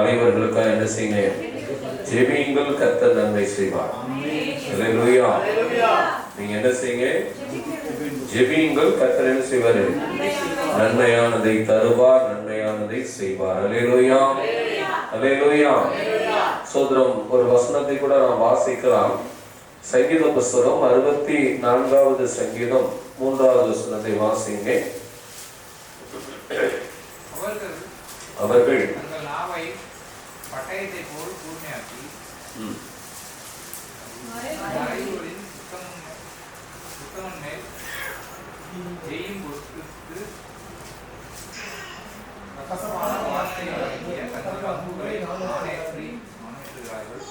தலைவர்களுக்காக என்ன செய்யுங்க? ஜெபியுங்கள், கர்த்தர் நன்மை செய்வார். அல்லேலூயா. நீங்க என்ன செய்யுங்க? ஜெபியுங்கள், கர்த்தர் என்ன செய்வார்? நன்மையானதை தருவார், நன்மையானதை செய்வார். அல்லேலூயா, அல்லேலூயா. சோதரம், ஒரு வசனத்தை கூட நாம் வாசிக்கலாம். சங்கீத புஸ்தகம் 64வது சங்கீதம் 3வது வசனத்தை வாசிங்க. அவர்கள் தங்கள் நாவை பட்டயத்தை போல் கூர்மையாக்கி மறைவுகளின் சுத்தமன் மேல் ஜெயம் கொடுத்து ரகசியமான வார்த்தைகளாகிய தங்கள் வாக்குகளை நாணயற்றி மனமிடுகிறார்கள்.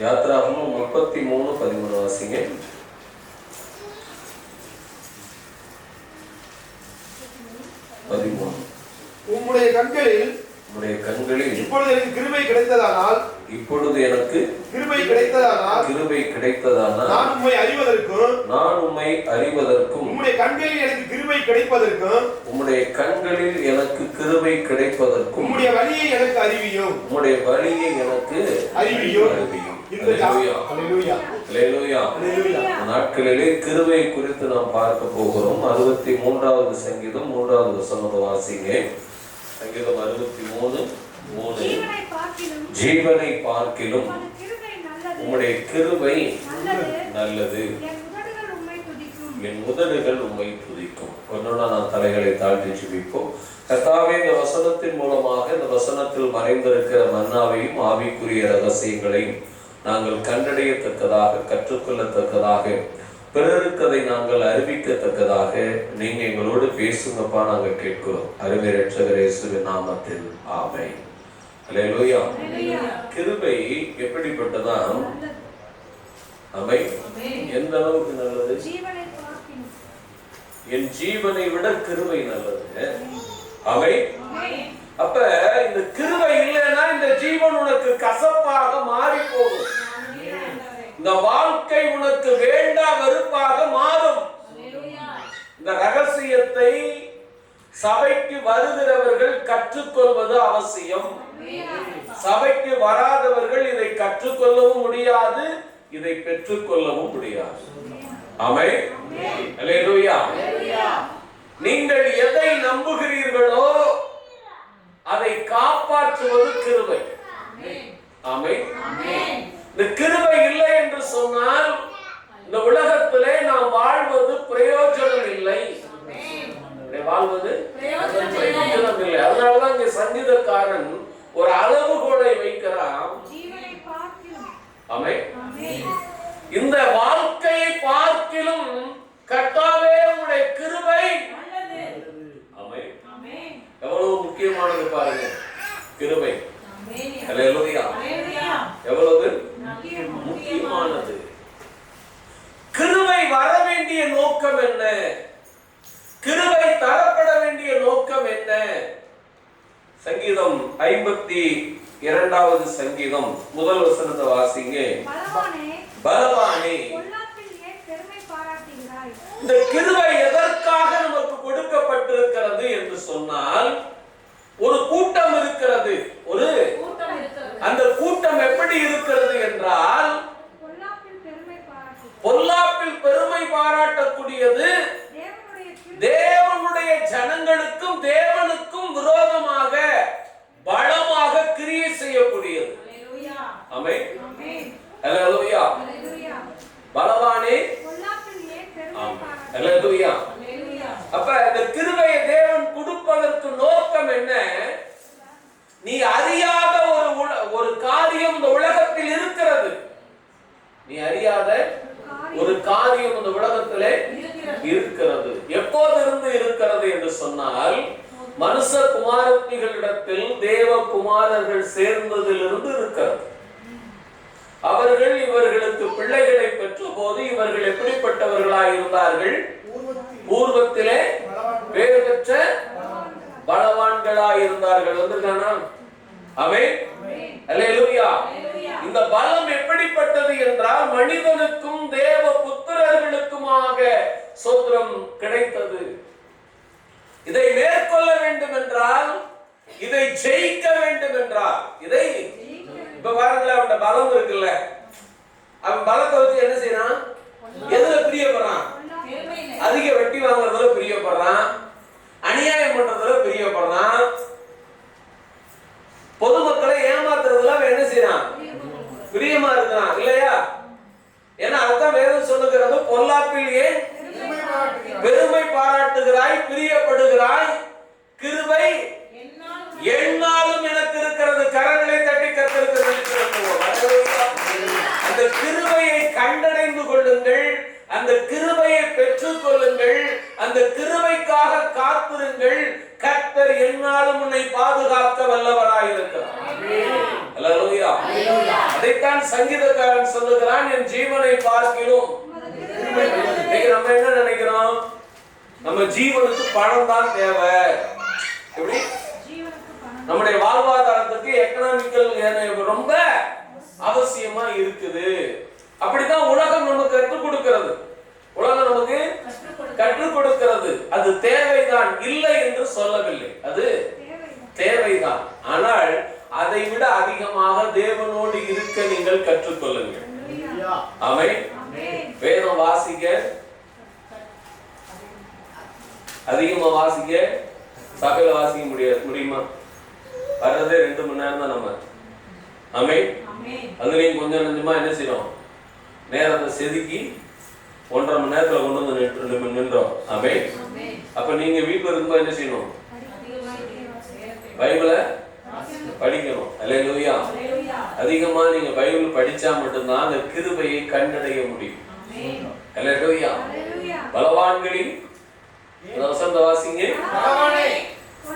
யாத்ராகமம் 33:13 வாசிங்க. உம்முடைய கண்களில் இப்பொழுது எனக்கு கிருபை கிடைத்ததானால் கிருபை கிடைத்ததானால் நான் உம்மை அறிவதற்கும் உம்முடைய கண்களில் எனக்கு கிருபை கிடைப்பதற்கும் உம்முடைய வழியை எனக்கு அறிவியும். நாட்களிலே கிருபை குறித்து நாம் பார்க்க போகிறோம். 63வது சங்கீதம் 3வது வசனத்தை வாசிங்க. சங்கீதம் 63:3. ஜீவனை பார்க்கிலும் உம்முடைய கிருபை நல்லது, என் உதடுகள் உம்மை துதிக்கும். ஒன்னொன்னா நான் தலைகளை தாழ்த்தி ஜெபிப்போம். கர்த்தாவே, இந்த வசனத்தின் மூலமாக இந்த வசனத்தில் மறைந்திருக்கிற மன்னாவையும் ஆவிக்குரிய ரகசியங்களையும் நாங்கள் கண்டறியத்தக்கதாக, கற்றுக்கொள்ளத்தக்கதாக, பிறருக்கு அதை நாங்கள் அறிவிக்கத்தக்கதாக நீங்க எங்களோடு பேசுங்கப்பா, நாங்கள் கேட்கிறோம். அருமை இரட்சகர் இயேசுவின் நாமத்தில் ஆமென். அல்லேலூயா. கிருபை எப்படிப்பட்டதா? ஆமென். எந்த அளவுக்கு நல்லது? என் ஜீவனை விட கிருபை நல்லது. ஆமென். அப்ப இந்த கிருபை இல்லைன்னா இந்த ஜீவன் உனக்கு கசப்பாக மாறி போகும். இந்த வாழ்க்கை உனக்கு வேண்டா வெறுப்பாக மாறும். இந்த ரகசியத்தை சபைக்கு வருகிறவர்கள் கற்றுக்கொள்வது அவசியம். சபைக்கு வராதவர்கள் இதை கற்றுக்கொள்ளவும் முடியாது, இதை பெற்றுக்கொள்ளவும் முடியாது. ஆமென். அல்லேலூயா. நீங்கள் எதை நம்புகிறீர்களோ அதை காப்பாற்றுவது கிருபை. ஆமென். இந்த கிருபை இல்லை என்று சொன்னால் இந்த உலகத்திலே நாம் வாழ்வது பிரயோஜனம் இல்லை. வாழ்வது பிரயோஜனம் இல்லை. அதனாலதான் இங்க சங்கீதக்காரன் ஒரு அளவுகோலை வைக்கிறான். ஆமென். இந்த வாழ்க்கையை பார்க்கிலும் கர்த்தாவே உம்முடைய கிருபை ஆமென். எவ்வளவு முக்கியமானது பாருங்க கிருபை. அல்லேலூயா. எவ்வளவு முக்கியமானது. கிருபை வர வேண்டிய நோக்கம் என்ன? கிருபை தரப்பட வேண்டிய நோக்கம் என்ன? சங்கீதம் 52வது சங்கீதம் 1 வசனத்தை வாசிங்க. பலவானே, இந்த கிருபை எதற்காக நமக்கு கொடுக்கப்பட்டிருக்கிறது என்று சொன்னால், ஒரு கூட்டம் இருக்கிறது. அந்த கூட்டம் எப்படி இருக்கிறது என்றால், பொல்லாப்பில் பெருமை பாராட்டக்கூடியது, தேவனுடைய ஜனங்களுக்கும் தேவனுக்கும் விரோதமாக பலமாக கிரியை செய்யக்கூடியது. ஆமென். அல்லேலூயா. பலவானே. அல்லேலூயா. அப்ப இந்த கிருபையை தேவன் கொடுப்பதற்கு நோக்கம் என்ன? நீ அறியாத ஒரு காரியம் இந்த உலகத்தில் இருக்கிறது. நீ அறியாத ஒரு காரியம் இந்த உலகத்திலே இருக்கிறது. எப்போது இருந்து இருக்கிறது என்று சொன்னால், மனுஷ குமாரத்திகளிடத்தில் தேவ குமாரர்கள் சேர்ந்ததிலிருந்து இருக்கிறது. அவர்கள் இவர்களுக்கு பிள்ளைகளை பெற்ற போது இவர்கள் எப்படிப்பட்டவர்களாய் இருந்தார்கள்? பூர்வத்திலே பேர் பெற்ற பலவான்களாய் இருந்தார்கள். வந்திருக்கானா? ஆமென். அல்லேலூயா. இந்த பலம் எப்படிப்பட்டது என்றால், மனிதனுக்கும் தேவ புத்திரர்களுக்குமாக சோத்திரம் கிடைத்தது. இதை மேற்கொள்ள வேண்டிய எந்நாளும் உன்னை பாதுகாக்க வல்லவராயிருக்கிறார். அல்லேலூயா. அதைத்தான் சங்கீதக்காரன் சொல்லுகிறான், என் ஜீவனை பார்க்கிலும். நம்ம என்ன நினைக்கிறோம்? நம்ம ஜீவனுக்கு பணம் தான் தேவை. எப்படி? நம்முடைய வாழ்வாதாரத்துக்கு எக்கனாமிக்கல் ரொம்ப அவசியமா இருக்குது. அப்படிதான் உலகம் நமக்கு கற்றுக் கொடுக்கிறது. உலகம் நமக்கு கற்றுக் கொடுக்கிறது. அது தேவைதான், இல்லை என்று சொல்லவில்லை, அது தேவைதான். ஆனால் அதை விட அதிகமாக தேவனோடு இருக்க நீங்கள் கற்றுக்கொள்ளுங்கள். ஆமென். வேதம் வாசிக்க, அதிகமா வாசிக்க, சபையில வாசிக்க முடியுமா? வர்றதே 2 மணி நேரம் தான் நம்ம. ஆமென். அதுலயும் கொஞ்சம் கொஞ்சமா என்ன செய்யறோம்? நேரத்தை செதுக்கி 1.5 மணி நேரத்துல கொண்டு வந்து நின்றோம். ஆமென். அப்ப நீங்க வீட்டுல இருக்கும்போது என்ன செய்யணும்? பைபிளை படிக்கணும். அல்லேலூயா. அதிகமா நீங்க பைபிள் படிச்சா மட்டும்தான் அந்த கிருபையை கண்டடைய முடியும். அல்லேலூயா. பலவான்களின் வசந்த வாசிங்க.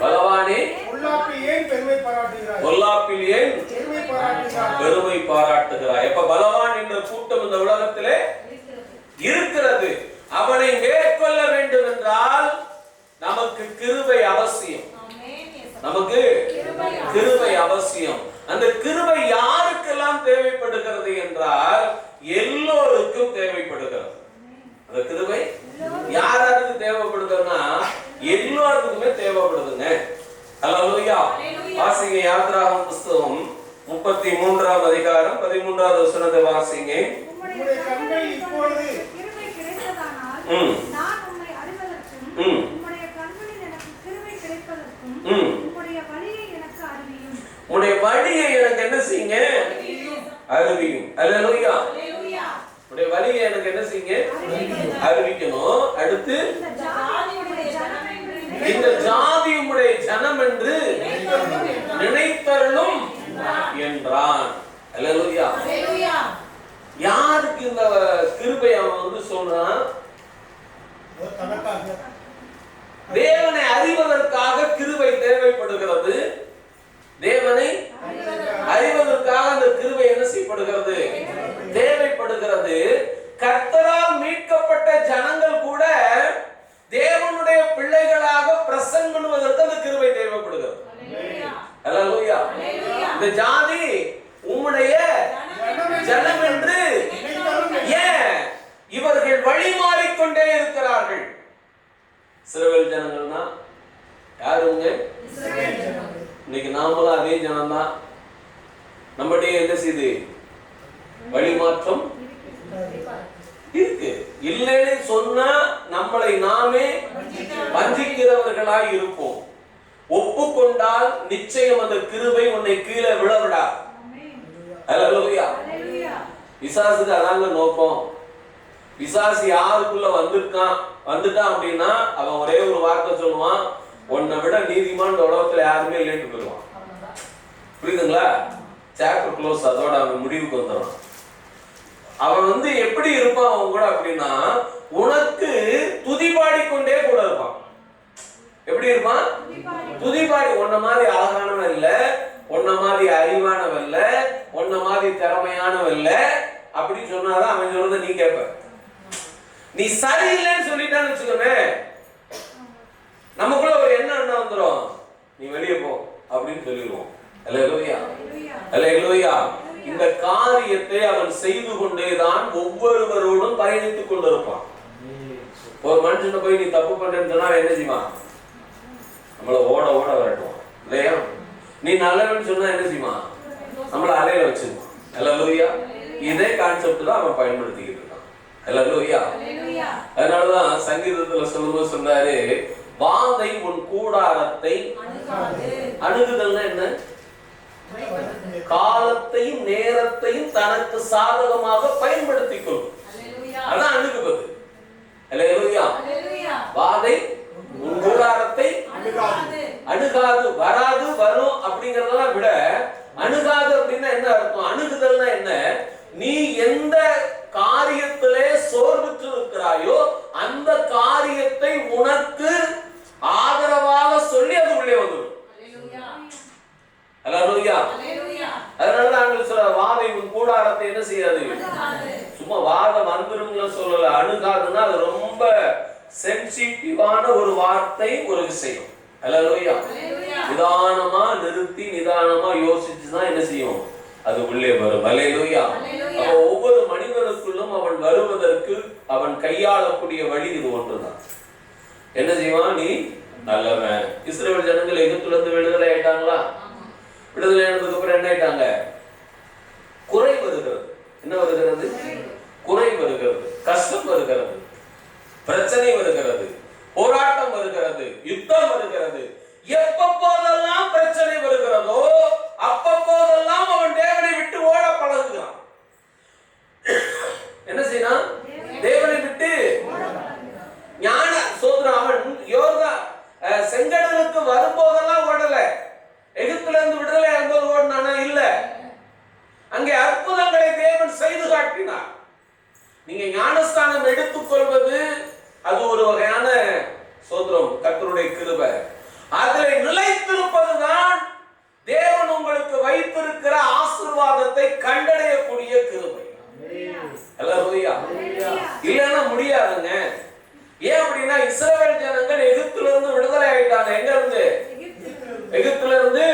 பலவானே பொல்லாப்பில் ஏன் பெருமை பாராட்டுகிறாய்? எப்ப பலவான் என்ற கூட்டம் இந்த உலகத்திலே இருக்கிறது, அவனை மேற்கொள்ள வேண்டும் என்றால் நமக்கு கிருபை அவசியம். நமக்கு கிருபை அவசியம். அந்த கிருபை யாருக்கெல்லாம் தேவைப்படுகிறது என்றால் எல்லோருக்கும் தேவைப்படுகிறது. அந்த கிருபை யாருக்கு தேவைப்படுதுன்னா எல்லோருக்குமே தேவைப்படுதுங்க. அல்லேலூயா. வாசிங்க யாத்திராகமம் புத்தகம் 33ஆம் அதிகாரம் 13வது வசனத்தை வாசிங்க. உம்முடைய கண்கள் இப்பொழுது கிருபை கிடைத்ததானால் நான் உம்மை அறிவதற்கும் உம்முடைய கண்களில் எனக்கு கிருபை கிடைப்பதற்கும் உம்முடைய வழியை எனக்கு அறிவியும். உம்முடைய வழியை எனக்கு என்ன செய்யுங்க? அறிவியும். அல்லேலூயா. உம்முடைய வழியை எனக்கு என்ன செய்யுங்க? அறிவிக்கணும். அடுத்து இந்த ஜாதி உம்முடைய ஜனம் என்று நினைத்தருளும் என்றான். அல்லேலூயா. யாருக்கு இந்த கிருபை அவன் சொல்றான்? தேவனை அறிவதற்காக கிருபை தேவைப்படுகிறது. தேவனை அறிவதற்காக அந்த கிருபை என்ன செய்யப்படுகிறது? தேவைப்படுகிறது. கர்த்தரால் மீட்கப்பட்ட ஜனங்கள் கூட தேவனுடைய பிள்ளைகளாக பிரசன்னம் பண்ணுவதற்கு அந்த கிருபை தேவைப்படுகிறது. அல்லேலூயா. இந்த ஜாதி உம்முடைய ஜனம் என்று ஏன் இவர்கள் வழி மாறிக்கொண்டே இருக்கிறார்கள்? இஸ்ரவேல் ஜனங்கள்னா யாருங்க? இன்னைக்கு நாமளும் அதே ஜனம்தான். நம்முடைய என்ன செய்து வழி மாற்றம் இருக்கு. இல்லைன்னு சொன்னா நம்மளை நாமே வஞ்சிக்கிறவர்களாய் இருப்போம். ஒப்புக்கொண்டால் நிச்சயம் அந்த கிருபை உன்னை கீழே விழவிடாது. அல்லேலூயா. பிசாசுக்கு அதாங்க நோக்கம். பிசாசு யாருக்குள்ள வந்துட்டான் அப்படின்னா அவன் ஒரே ஒரு வார்த்தை சொல்லுவான், உன்னை விட நீதிமான் உலகத்துல யாருமே இல்லைன்னு சொல்லுவான். புரியுதுங்களா? Chapter close. அதோட அவன் முடிவுக்கு வந்துடுவான். அவன் எப்படி இருப்பான் அவன் கூட அப்படின்னா உனக்கு துதிபாடிக்கொண்டே கூட இருப்பான். எப்படி இருப்பான்? துதிபாடி. உன்ன மாதிரி அழகானவன் இல்ல, உன்ன மாதிரி அறிவானவன் இல்ல, உன்ன மாதிரி திறமையானவன் இல்ல அப்படின்னு சொன்னாதான் அவன் சொல்றத நீ கேட்ப. நீ சரியில்லைன்னு சொல்லிட்டான்னு வச்சுக்கோமே, நமக்குள்ள ஒரு எண்ணம் வந்துடும், நீ வெளியே போ அப்படின்னு சொல்லிடுவோம். அல்லேலூயா. அல்லேலூயா. இந்த காரியத்தை அவன் செய்து கொண்டேதான் ஒவ்வொருவரோடும் பயணித்துக் கொண்டிருப்பான். ஒரு மனுஷனை போய் நீ தப்பு பண்றேன்னு சொன்னா என்ன செய்வான்? நம்மள ஓட ஓட வரட்டும் இல்லையா? நீ நல்லவன்னு சொன்னா என்ன செய்வான்? நம்மள அலையில வச்சிருவான். அல்லேலூயா. இதே கான்செப்ட் தான் அவன் பயன்படுத்திக்கிட்டு இருக்கான். அல்லேலூயா. அதனாலதான் சங்கீதத்துல சொல்லும்போது சொன்னாரு, வாதை உன் கூடாரத்தை அணுகுதல்னா என்ன? காலத்தையும் நேரத்தையும் தனக்கு சாதகமாக பயன்படுத்திக் கொள்ளும். அதான் அணுகுவது. அல்லேலூயா. வாதை உன் கூடாரத்தை அணுகாது. வராது, வரும் அப்படிங்கறதெல்லாம் விட அணுகாது அப்படின்னா என்ன அர்த்தம்? அணுகுதல்னா என்ன? நீ எந்த காரியத்திலே சோர்வுற்று இருக்கிறாயோ அந்த காரியத்தை உனக்கு ஆதரவாக சொல்லி அது உள்ளே வந்து கூடாரத்தை என்ன செய்யாது? சும்மா வாதம் வந்துரும்னு சொல்லல, அணுகாதுன்னா அது ரொம்ப சென்சிட்டிவான ஒரு வார்த்தை, ஒரு விஷயம். அல்லேலூயா. நிதானமா நிறுத்தி நிதானமா யோசிச்சுதான் என்ன செய்யும், அது உள்ளே வரும். அல்லேலூயா. ஒவ்வொரு மனிதனுக்குள்ளும் அவன் வருவதற்கு அவன் கையாளக்கூடிய வழி இது ஒன்றுதான். என்ன செய்வான்? நீ நல்லவன். இஸ்ரவேல் ஜனங்கள் எகிப்துல இருந்து விடுதலை ஆயிட்டாங்களா? விடுதலை ஆனதுக்கு அப்புறம் என்ன ஆயிட்டாங்க? குறை வருகிறது. என்ன வருகிறது? குறை வருகிறது, கஷ்டம் வருகிறது, பிரச்சனை வருகிறது, போராட்டம் வருகிறது, யுத்தம் வருகிறது. எப்பப்போதெல்லாம் பிரச்சனை வருகிறதோ அப்பப்போதெல்லாம் அவன் தேவனை விட்டு ஓட பழகுகிறான். என்ன செய்யணும்? தேவனை விட்டு ஞான சோதரன். அவன் யோர்தா செங்கடலுக்கு வரும்போதெல்லாம் ஓடல. எகிப்துல இருந்து விடுதலை ஆகும்போது ஓடினானா? இல்ல. அங்கே அற்புதங்களை தேவன் செய்து காட்டினார். நீங்க ஞானஸ்தானம் எடுத்துக்கொள்வது அது ஒரு வகையான சோதரம், கர்த்தருடைய கிருபை. அதில் நிலைத்திருப்பதுதான் தேவன் உங்களுக்கு வைத்திருக்கிற ஆசீர்வாதத்தை கண்டடையக்கூடிய கிருபை. அல்லேலூயா. இல்லைன்னா முடியாதுங்க. ஏன் அப்படின்னா இஸ்ரவேல் ஜனங்கள் எகிப்துல இருந்து விடுதலை ஆயிட்டாங்க. எங்க இருந்து? எகிப்துல இருந்து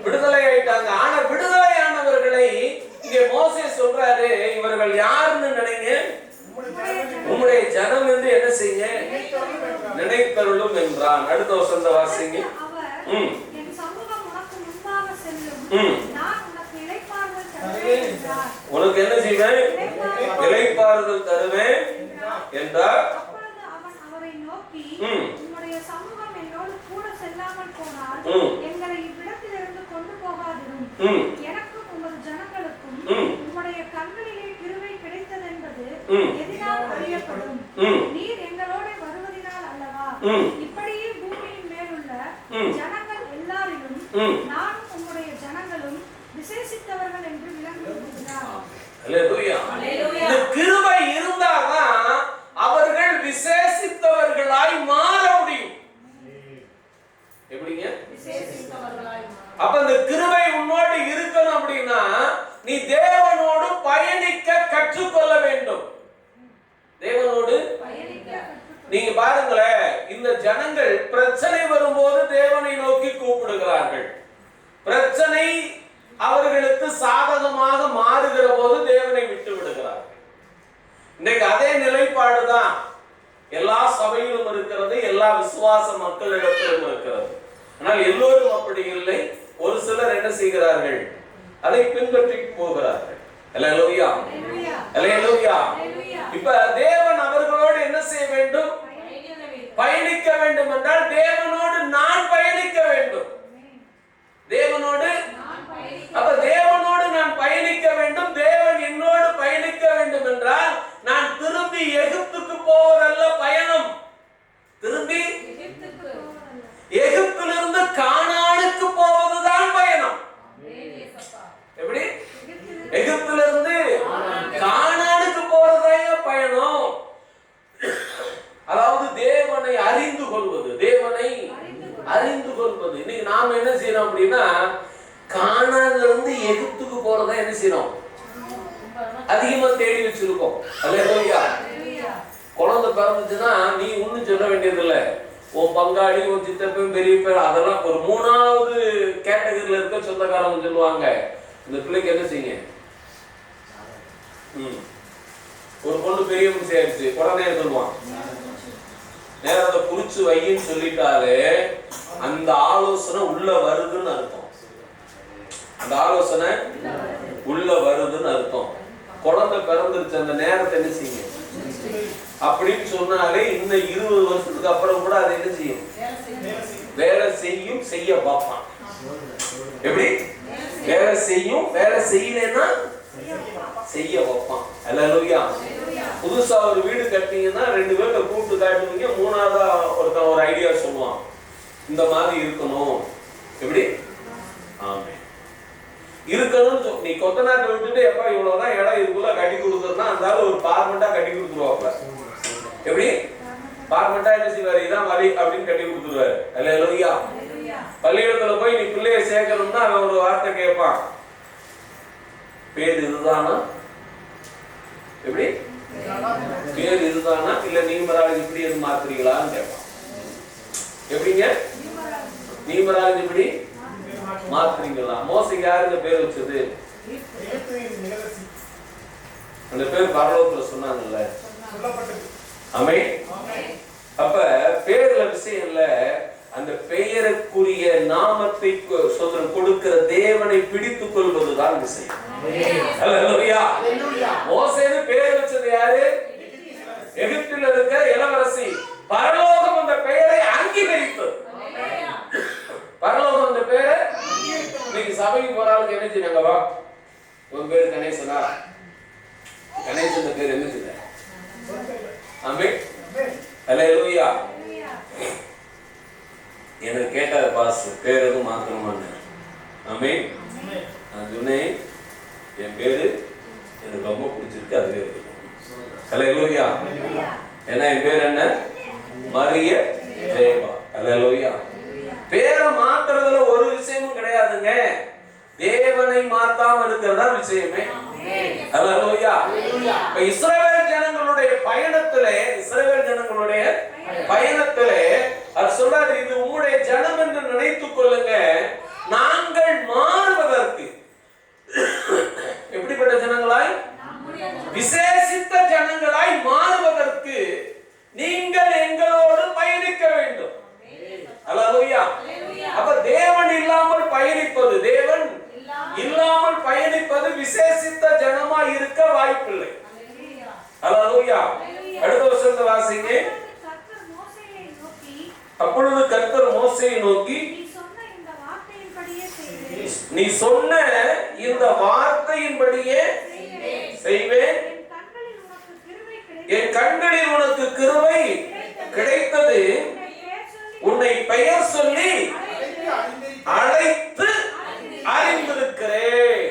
விடுதலை ஆயிட்டாங்க. ஆனா விடுதலையானவர்களை இங்கே மோசே சொல்றாரு, இவர்கள் யாருன்னு நினைங்க? உம்முடைய ஜனம் என்று என்ன செய்ய நினைத்தருளும் என்றான். அடுத்த வசந்த வாசிங்க. உனக்கு என்ன செய்வேன்? இளைப்பாறுதல் தருவேன் என்றார். அவரை நோக்கி, உம்முடைய சமூகம் என்னோடு கூட செல்லாமல் போனால் எங்களை இவ்விடத்திலிருந்து கொண்டு போகாதிரும். எனக்கும் உமது ஜனங்களுக்கும் உம்முடைய கண்களிலே கிருபை கிடைத்ததென்பது எதினால் அறியப்படும். நீர் எங்களோட வருவதினால் அல்லவா? இப்படியே பூமியின் மேலுள்ள ஜனங்கள் எல்லாரிலும் நானும் உம்முடைய ஜனங்களும் விசேஷித்தவர்கள் என்று விளங்குகிறார். அல்லேலூயா. இந்த கிருபை இருந்தாதான் அவர்கள் விசேஷித்தவர்களாய் மாற முடியும். எப்படிங்க? அப்ப இந்த கிருபை உன்னோடு இருக்கணும் அப்படின்னா நீ தேவனோடு பயணிக்க கற்றுக்கொள்ள வேண்டும். தேவனோடு நீங்க பாருங்களேன், இந்த ஜனங்கள் பிரச்சனை வரும்போது தேவனை நோக்கி கூப்பிடுகிறார்கள். பிரச்சனை அவர்களுக்கு சாதகமாக மாறுகிற போது தேவனை விட்டு விடுகிறார்கள். இன்னைக்கு அதே நிலைப்பாடுதான் எல்லா சபையிலும் இருக்கிறது, எல்லா விசுவாச மக்களிடத்திலும் இருக்கிறது. ஆனால் எல்லோரும் அப்படி இல்லை. ஒரு சிலர் என்ன செய்கிறார்கள்? அதை பின்பற்றி போகிறார்கள். அல்லேலூயா. அல்லேலூயா. இப்ப தேவன் அவர்களோடு என்ன செய்ய வேண்டும்? பயணிக்க வேண்டும் என்றால் தேவனோடு நான் பயணிக்க வேண்டும். தேவனோடு அப்ப தேவனோடு நான் பயணிக்க வேண்டும். தேவன் என்னோடு பயணிக்க வேண்டும் என்றால் நான் திரும்பி எகிப்துக்கு போவதல்ல பயணம். திரும்பி எகிப்திலிருந்து கானானுக்கு போவதுதான் பயணம். எப்படி? எகிப்திலிருந்து கானானுக்கு போறதாங்க பயணம். அதாவது தேவனை அறிந்து கொள்வது, தேவனை அறிந்து கொள்வது. இன்னைக்கு நாம என்ன செய்யறோம் அப்படின்னா கானான்ல இருந்து எகிப்துக்கு போறதா என்ன செய்யறோம்? அதிகமா தேடி வச்சிருக்கோம். அல்லேலூயா. குழந்தை பிறந்துச்சுன்னா நீ ஒன்னும் சொல்ல வேண்டியது இல்லை. உன் பங்காளி, உன் சித்தப்பன், பெரியப்பன், அதெல்லாம் ஒரு மூணாவது கேட்டகரியில இருக்க சொந்தக்காரங்க சொல்லுவாங்க, இந்த பிள்ளைக்கு என்ன செய்யுங்க. ஒரு பொண்ணு பெரிய மனுஷன் ஆயிடுச்சு, உடனே சொல்லுவான் நேரத்தை குறிச்சு வையின்னு சொல்லிட்டாலே அந்த ஆலோசனை உள்ள வருதுன்னு அர்த்தம். அந்த ஆலோசனை உள்ள வருதுன்னு அர்த்தம். குழந்தை பிறந்துருச்சு, அந்த நேரத்தை என்ன செய்யுங்க அப்படின்னு சொன்னாலே இன்னும் 20 வருஷத்துக்கு அப்புறம் கூட அதை என்ன செய்யும்? வேலை செய்யும், செய்ய பார்ப்பான். எப்படி? வேலை செய்யும், வேலை செய்யலன்னா செய்ய வைப்பான். அல்லேலூயா. புதுசா ஒரு வீடு கட்டிங்கன்னா 2 பேர்த்த கூப்பிட்டு காட்டுவீங்க, மூணாவதா ஒருத்தன் ஒரு ஐடியா சொல்லுவான், இந்த மாதிரி இருக்கணும். எப்படி? ஆமே இருக்கணும். நீ கொத்தனாட்டை விட்டுட்டு எப்ப இவ்வளவுதான் இடம் இதுக்குள்ள கட்டி கொடுக்குறதுனா அந்த ஒரு பார்மெண்டா கட்டி கொடுத்துருவாப்ல. எப்படி? பார்மெண்டா என்ன செய்வாரு? இதான் வழி அப்படின்னு கட்டி கொடுத்துருவாரு. அல்லேலூயா. பள்ளியிடத்துல போய் நீ பிள்ளைய சேர்க்கணும்னா அவன் ஒரு வார்த்தை கேட்பான், பேர் இதுதானா? எப்படி பேர் இதுதானா இல்ல நியூமராலஜி இப்படி எது மாத்துறீங்களான்னு கேட்பான். எப்படிங்க நியூமராலஜி இப்படி மாத்துறீங்களா? மோசைக்கு யாரு இந்த பேர் வச்சது? அந்த பேர் பரலோகத்துல சொன்னாங்கல்ல. ஆமென். அப்ப பேர்ல விஷயம் இல்ல, அந்த பெயருக்குரிய நாமத்தை கொடுக்கிற தேவனை பிடித்துக் கொள்வதுதான் விஷயம். ஹல்லேலூயா. மோசேன்னு பேர் வச்சது யாரு? எகிப்தில் இருக்க இளவரசி. பரலோகம் அந்த பெயரை அங்கீகரித்தது. பரலோகம் அந்த பேரை இன்னைக்கு சபைக்கு போற ஆளுக்கு என்ன செய்யுங்க? வா, உன் பேரு கணேசனா? கணேசன் பேர் என்ன செய்ய? ஆமென். ஹல்லேலூயா. எனக்கு கேட்டாரு பாஸ் பேர் எதுவும் மாத்தணுமான்னு. ஆமென். நான் சொன்னேன் என் பேரு எனக்கு ரொம்ப பிடிச்சிருக்கு, அதுவே இருக்கு. ஹல்லேலூயா. ஏன்னா என் பேர் என்ன? மரிய ஜெயபா. ஹல்லேலூயா. பேரை மாத்துறதுல ஒரு விஷயமும் கிடையாதுங்க, தேவனை மாத்தாம இருக்கிறதா விஷயமே. ஹல்லேலூயா. இஸ்ரவேல் ஜனங்களுடைய பயணத்திலே அது சொல்றாரு, இது உம்முடைய ஜனம் என்று நினைத்துக் கொள்ளுங்க, நாங்கள் மாறுவதற்கு. எப்படிப்பட்ட ஜனங்களாய்? விசேஷித்த ஜனங்களாய் மாறுவதற்கு நீங்கள் எங்களோடு பயணிக்க வேண்டும். ஹல்லேலூயா. அப்ப தேவன் இல்லாமல் பயணிப்பது, தேவன் இல்லாமல் பயணிப்பது விசேஷித்த ஜனமாய் இருக்க வாய்ப்பில்லை. ஹல்லேலூயா. அடுத்த வசனத்தை வாசிங்க. அப்பொழுது கர்த்தர் மோசேயை நோக்கி, நீ சொன்ன இந்த வார்த்தையின்படியே செய்வேன், என் கண்களில் உனக்கு கிருபை கிடைத்தது, உன்னை பெயர் சொல்லி அழைத்து அறிந்திருக்கிறேன்.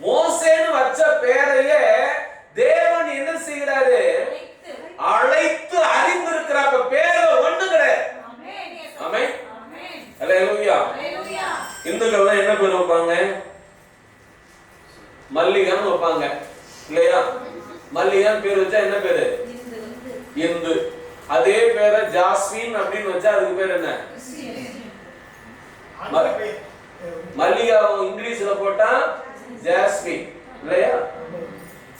மோசேன்னு வச்ச பெயரையே தேவன் என்ன செய்கிறாரு? அழைத்து அறிந்திருக்கிறார். பேர ஒண்ணு கிடையாது. ஆமென். ஹல்லேலூயா. இந்துக்கள் என்ன பேர் வைப்பாங்க? மல்லிகான்னு வைப்பாங்க இல்லையா? மல்லிகான்னு பேர் வச்சா என்ன பேரு? இந்து. அதே பேரை ஜாஸ்மின் அப்படின்னு வச்சா அதுக்கு பேர் என்ன? மல்லிகா இங்கிலீஷ்ல போட்டா ஜாஸ்மின் இல்லையா?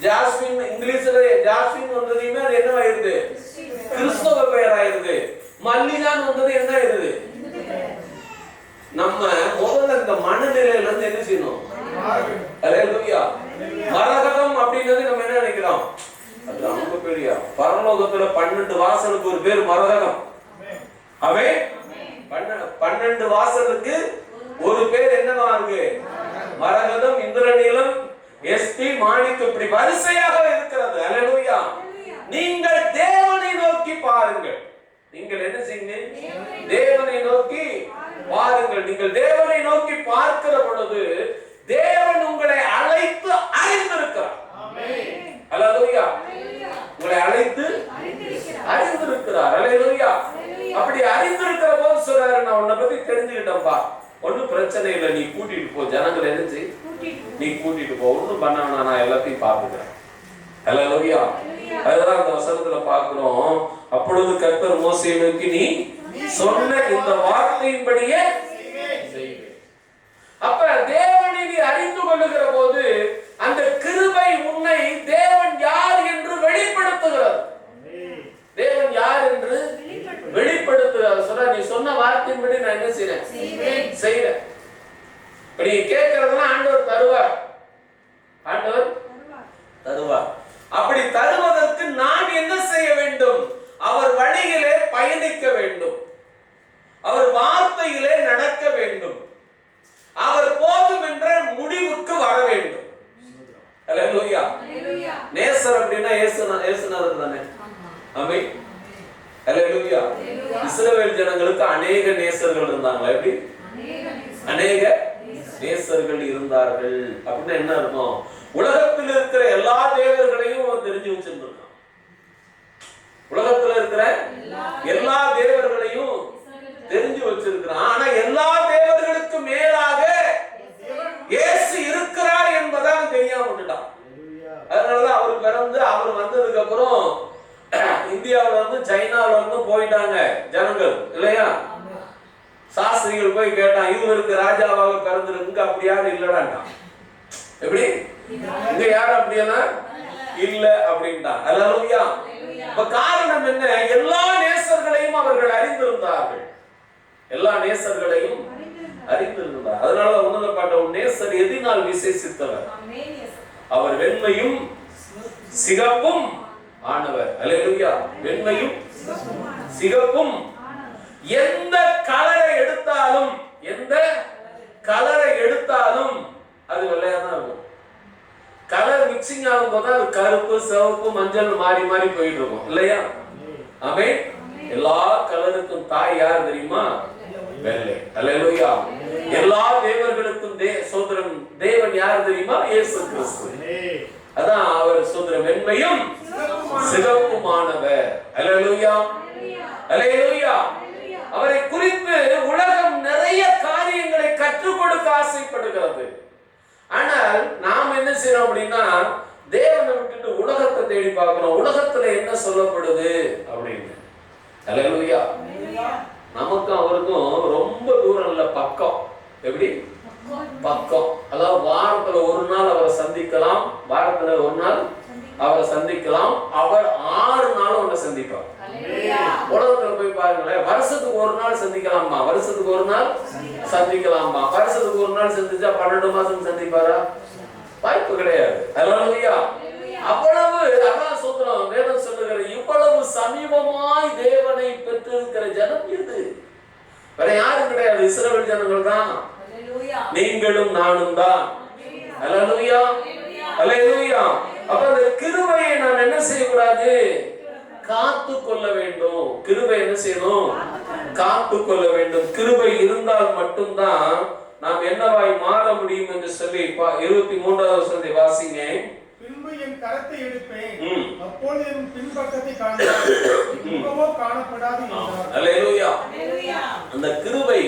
ஜாஸ்மின் இங்கிலீஷ்ல ஜாஸ்மின் வந்ததுமே அது என்ன ஆயிருது? கிறிஸ்தவ பெயர் ஆயிருது. மல்லிகான்னு வந்தது என்ன ஆயிருது? நம்ம முதல்ல இந்த மனநிலையில இருந்து என்ன செய்யணும்? ஹல்லேலூயா. மரகதம் அப்படின்றது நம்ம என்ன நினைக்கிறோம்? அது ரொம்ப பெரிய பரலோகத்துல 12 வாசலுக்கு ஒரு பேர் மரகதம். ஆமென். 12 வாசலுக்கு ஒரு பேர் என்னவா இருக்கு? மரகதம், இந்திரநீலம், எஸ்பி, மாணிக்கம், இப்படி வரிசையாக இருக்கிறது. ஹல்லேலூயா. நீங்கள் தேவனை நோக்கி பாருங்கள். நீங்கள் என்ன செய்யுங்க? தேவனை நோக்கி பாருங்கள். நீங்கள் தேவனை நோக்கி பார்க்கிற பொழுது தேவன் உங்களை அழைத்து அறிந்திருக்கிறார். ஹல்லேலூயா. உங்களை அழைத்து அறிந்திருக்கிறார். ஹல்லேலூயா. அப்படி அறிந்திருக்கிற போது சொல்றாரு, நான் உன்னை பத்தி தெரிஞ்சுக்கிட்டேன்பா, ஒன்னும் பிரச்சனை இல்லை, நீ கூட்டிட்டு போ. ஜனங்களை என்ன செய்? நீ கூட்டிட்டு போ, ஒன்னும் பண்ண வேணாம், நான் எல்லாத்தையும் பார்த்துக்கிறேன். ஹல்லேலூயா. அதுதான் அந்த வசனத்துல பார்க்கிறோம். அப்பொழுது கர்த்தர் மோசேயை நோக்கி, நீ சொன்ன இந்த வார்த்தையின்படியே செய்வேன். அப்ப தேவனை நீ அறிந்து கொள்ளுகிற போது அந்த கிருபை உன்னை தேவன் யார் என்று வெளிப்படுத்துகிறது. தேவன் யார் என்று வெளிப்படுத்துகிறார். சொல்ற, நீ சொன்ன வார்த்தையின்படி நான் என்ன செய்றேன். நீ கேட்கறதெல்லாம் ஆண்டவர் தருவார். ஆண்டவர் தருவார். அப்படி தருவதற்கு நான் என்ன செய்ய வேண்டும்? அவர் வழியிலே பயணிக்க வேண்டும், அவர் வார்த்தையிலே நடக்க வேண்டும், அவர் போதும் என்ற முடிவுக்கு வர வேண்டும். ஹல்லேலூயா. நேசர் அப்படின்னா இயேசுநாதர் தானே. ஆமென். ஹல்லேலூயா. இஸ்ரவேல் ஜனங்களுக்கு அநேக நேசர்கள் இருந்தாங்க. எப்படி? அநேக நேசர்கள் இருந்தார்கள். அப்படின்னா என்ன அர்த்தம்? உலகத்தில் இருக்கிற எல்லா தேவர்களையும் தெரிஞ்சு வச்சிருந்தாங்க. உலகத்துல இருக்கிற எல்லா தேவர்களையும் தெரிஞ்சு வச்சிருக்கிறான். ஆனா எல்லா தேவர்களுக்கு மேலாக இயேசு இருக்கிறார் என்பதை தெரியாம போய் கேட்டான், இவருக்கு ராஜாவாக பிறந்திருக்கு, அப்படி யாரும் இல்லடான்ட்டான். எப்படி இங்க யாரும் அப்படின்னா இல்ல அப்படின்ட்டான். அல்லேலூயா. இப்ப காரணம் என்ன? எல்லா நேசர்களையும் அவர்கள் அறிந்திருந்தார்கள். எல்லா நேசர்களையும் அறிந்திருந்தார். அதனால உணரப்பட்ட ஒரு நேசர் எதினால் விசேஷித்தவர்? அவர் வெண்மையும் சிகப்பும் ஆனவர். அல்லேலூயா. வெண்மையும் சிகப்பும். எந்த கலரை எடுத்தாலும், எந்த கலரை எடுத்தாலும் அது வெள்ளையா தான் இருக்கும். கலர் மிக்சிங் ஆகும் போது அது கருப்பு, சிவப்பு, மஞ்சள் மாறி மாறி போயிட்டு இருக்கும் இல்லையா? ஆமென். எல்லா கலருக்கும் தாய் யார் தெரியுமா? வெள்ளை. அல்லேலூயா. எல்லா தேவர்களுக்கும் சோதரன் தேவன் யார் தெரியுமா? இயேசு கிறிஸ்து. அதான் அவர் சோதரன் வெண்மையும் சிகப்புமானவர். அல்லேலூயா. அல்லேலூயா. அவரை குறித்து உலகம் நிறைய காரியங்களை கற்றுக் கொடுக்க ஆசைப்படுகிறது. ஆனால் நாம் என்ன செய்யறோம் அப்படின்னா, தேவனை விட்டுட்டு உலகத்தை தேடி பார்க்கிறோம். உலகத்துல என்ன சொல்லப்படுது அப்படின்னு. அல்லேலூயா. நமக்கும் அவருக்கும் ரொம்ப தூரம் இல்ல, பக்கம். எப்படி பக்கம்? அதாவது வாரத்துல ஒரு நாள் அவரை சந்திக்கலாம், வாரத்துல ஒரு நாள் அவரை சந்திக்கலாம். அவர் 6 நாளும் உன்னை சந்திப்பார். உலகத்துல போய் பாருங்களேன், வருஷத்துக்கு ஒரு நாள் சந்திக்கலாமா? வருஷத்துக்கு ஒரு நாள் சந்திக்கலாமா? வருஷத்துக்கு ஒரு நாள் சந்திச்சா 12 மாசம் சந்திப்பாரா? வாய்ப்பு கிடையாது. அல்லேலூயா. அவ்வளவு அதான் சொல்றோம். வேதம் சொல்லுகிற இவ்வளவு சமீபமாய் தேவனை பெற்றிருக்கிற ஜனம் இது. வேற யாரும் கிடையாது, இஸ்ரவேல் ஜனங்கள் தான். நீங்களும் நானும் தான். அல்லேலூயா. அல்லேலூயா. அப்ப அந்த கிருபையை நாம் என்ன செய்யக்கூடாது? காத்து கொள்ள வேண்டும். கிருபை என்ன செய்யணும்? காத்து கொள்ள வேண்டும். கிருபை இருந்தால் மட்டும்தான் நாம் என்னவாய் மாற முடியும் என்று சொல்லி 23வது வசனத்தை வாசிங்க. பின்பு என் கரத்தை எடுப்பேன், அப்பொழுது என் பின்பக்கத்தை காண்பேன், காணப்படாது என்றார். அல்லேலூயா. அந்த கிருபை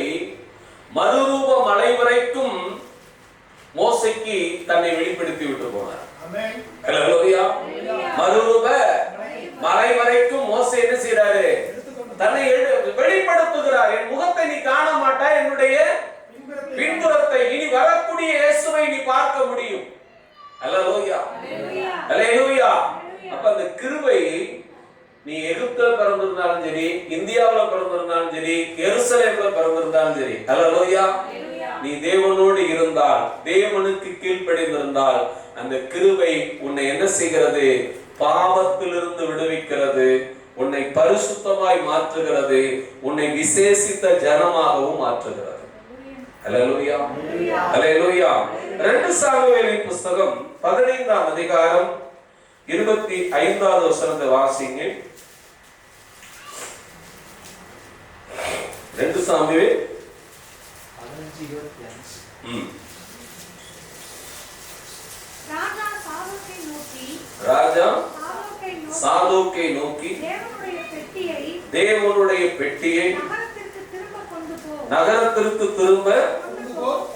மறுரூபம் அடைவரைக்கும் மோசேக்கு தன்னை வெளிப்படுத்தி விட்டு போனார். ஆமென். அல்லேலூயா. மறுரூப மலை வரைக்கும் மோசே என்ன செய்றாரு? தன்னை வெளிப்படுத்துகிறார். என் முகத்தை நீ காண மாட்டாய், என்னுடைய பின்புறத்தை, இனி வரக்கூடிய இயேசுவை நீ பார்க்க முடியும். அல்லேலூயா. அல்லேலூயா. அப்ப அந்த கிருபை நீ எகிப்துல பிறந்திருந்தாலும் சரி, இந்தியாவுல பிறந்திருந்தாலும் சரி, எருசலேம்ல பிறந்திருந்தாலும் சரி, அல்லேலூயா, நீ தேவனோடு இருந்தால், தேவனுக்கு கீழ்ப்படிந்திருந்தால், அந்த கிருபை உன்னை என்ன செய்கிறது? பாவத்திலிருந்து விடுவிக்கிறது, உன்னை பரிசுத்தமாய் மாற்றுகிறது, உன்னை விசேஷித்த ஜனமாகவும் மாற்றுகிறது. அல்லேலூயா. அல்லேலூயா. 2 சாமுவேலின் புத்தகம் 15ஆம் அதிகாரம் 25வது வசனத்தை வாசிங்க. 2 சாமுவேல் 15:25. ராஜா சாதோக்கை நோக்கி தேவனுடைய பெட்டியை நகரத்திற்கு திரும்ப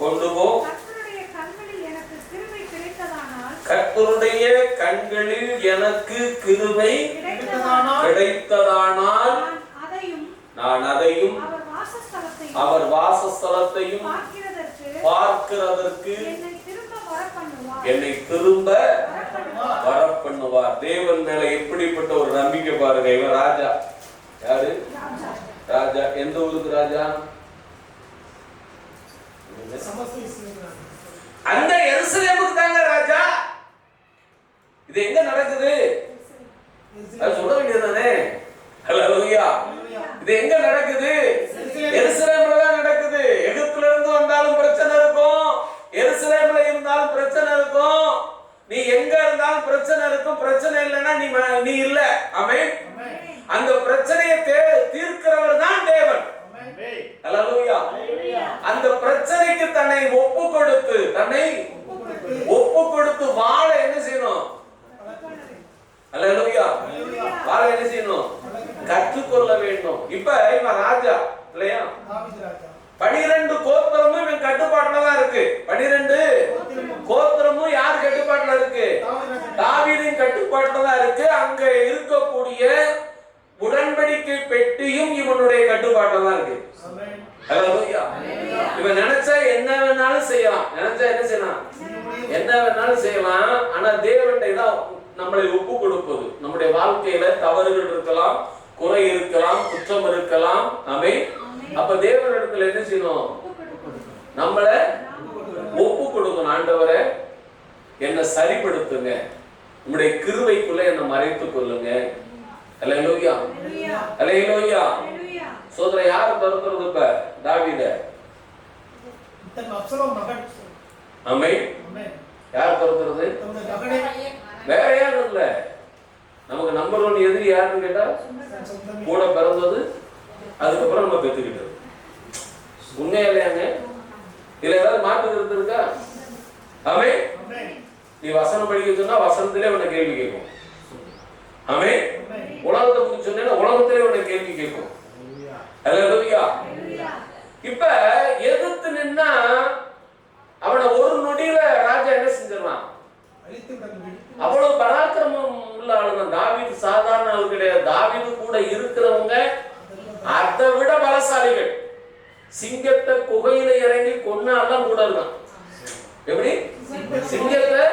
கொண்டு போ. கர்த்தருடைய கண்களில் எனக்கு கிருபை கிடைத்ததானால் நான் அதையும் அவர் வாசஸ்தலத்தையும் பார்க்கிறதற்கு என்னை திரும்ப வரப்பண்ணுவார். தேவன் மேல எப்படிப்பட்ட ஒரு நம்பிக்கை பாருங்க. இவன் ராஜா. யாரு? ராஜா. எந்த ஊருக்கு ராஜா? அந்த எருசலேமுக்கு தாங்க ராஜா. இது எங்க நடக்குது? அது சொல்ல வேண்டியதுதானே? அல்லேலூயா. இது எங்க நடக்குது? எருசலேம்ல தான் நடக்குது. எகிப்துல இருந்து வந்தாலும் பிரச்சனை இருக்கும், எருசலேம்ல இருந்தாலும் பிரச்சனை இருக்கும். நீ எங்க இருந்தாலும் பிரச்சனை இருக்கும். பிரச்சனை இல்லைன்னா நீ இல்ல. ஆமென். அந்த பிரச்சனையை தீர்க்கிறவர் தான் தேவன். அல்லேலூயா. அந்த பிரச்சனைக்கு தன்னை ஒப்பு கொடுத்து வாழ என்ன செய்யணும்? அல்லேலூயா. வாழ என்ன செய்யணும்? கற்றுக்கொள்ள வேண்டும். இப்ப இவன் ராஜா இல்லையா? 12 கோத்திரமும் இவன் கட்டுப்பாட்டுல தான் இருக்கு. 12 கோத்திரமும் யார் கட்டுப்பாட்டுல இருக்கு? தாவீதின் கட்டுப்பாட்டுல தான் இருக்கு. அங்க இருக்கக்கூடிய உடன்படிக்கை பெட்டியும் இவனுடைய கட்டுப்பாட்டுல தான் இருக்கு. ஹல்லேலூயா. இவன் நினைச்சா என்ன வேணாலும் செய்யலாம். நினைச்சா என்ன செய்யலாம்? என்ன வேணாலும் செய்யலாம். ஆனா தேவன்கிட்ட தான் நம்மளை ஒப்பு கொடுப்பது. நம்முடைய வாழ்க்கையில தவறுகள் இருக்கலாம், குறை இருக்கலாம், குற்றம் இருக்கலாம். ஆமென். அப்ப தேவனிடத்துல என்ன செய்யணும்? நம்மள ஒப்பு கொடுக்கணும். ஆண்டவரே என்னை சரிப்படுத்துங்க, உங்களுடைய கிருபைக்குள்ள என்னை மறைத்துக் கொள்ளுங்க. அல்லேலூயா, அல்லேலூயா. சோதரை யார் துரத்துறது? இப்ப தாவீத. ஆமென். யார் துரத்துறது? வேற யாரும் இல்ல. நமக்கு நம்பர் 1 எதிரி யாருன்னு கேட்டா கூட பிறந்தது, அதுக்கப்புறம் நம்ம பெற்றுக்கிட்டது. உண்மையா இல்லையாங்க? இதுல ஏதாவது மாற்று கருத்து இருக்கா? ஆமென். நீ வசனம் படிக்க சொன்னா வசனத்திலே உன்னை கேள்வி கேட்கும். ஆமென். உலகத்தை பத்தி சொன்னா உலகத்திலே உன்னை கேள்வி கேட்கும். அல்லேலூயா. இப்ப எதிர்த்து நின்னா அவனை ஒரு நொடியில ராஜா என்ன செஞ்சிடறான்? அவ்வளவு பராக்கிரமம் உள்ள ஆளுதான் தாவீது. சாதாரண ஆளு கிடையாது. தாவீது கூட இருக்கிறவங்க அதை விட பலசாலிகள். சிங்கத்தை குகையில இறங்கி கொன்னாலாம் கூட இருக்கான். எப்படி? சிங்கத்தை